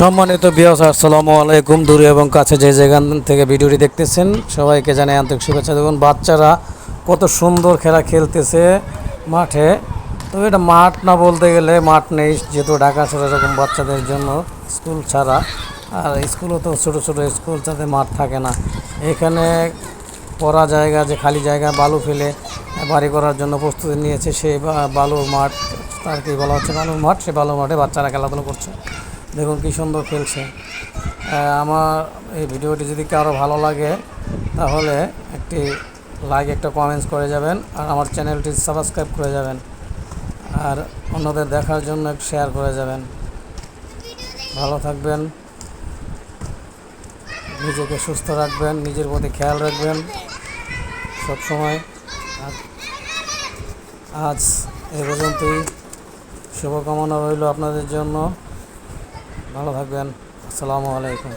সম্মানিত ভিউয়ার্স, আসসালামু আলাইকুম। দূরে এবং কাছে যে যেখান থেকে ভিডিওটি দেখতেছেন সবাইকে জানাই আন্তরিক শুভেচ্ছা। দেখুন বাচ্চারা কত সুন্দর খেলা খেলতেছে মাঠে। তবে এটা মাঠ না, বলতে গেলে মাঠ নেই, যেহেতু ঢাকা শহরে এরকম বাচ্চাদের জন্য স্কুল ছাড়া, আর স্কুলও তো ছোটো ছোটো স্কুল, যাতে মাঠ থাকে না। এখানে পড়া জায়গা, যে খালি জায়গা বালু ফেলে বাড়ি করার জন্য প্রস্তুতি নিয়েছে, সেই বালুর মাঠ, তার কি বলা হচ্ছে বালুর মাঠ, সেই বালুর মাঠে বাচ্চারা খেলাধুলো করছে। দেখুন কী সুন্দর খেলছে। আমার এই ভিডিওটি যদি কারো ভালো লাগে তাহলে একটি লাইক, একটা কমেন্টস করে যাবেন, আর আমার চ্যানেলটি সাবস্ক্রাইব করে যাবেন, আর অন্যদের দেখার জন্য একটু শেয়ার করে যাবেন। ভালো থাকবেন, নিজেকে সুস্থ রাখবেন, নিজের প্রতি খেয়াল রাখবেন সব সময়। আর আজ এ পর্যন্তই, শুভকামনা রইল আপনাদের জন্য। ভালো থাকবেন। আসসালামু আলাইকুম।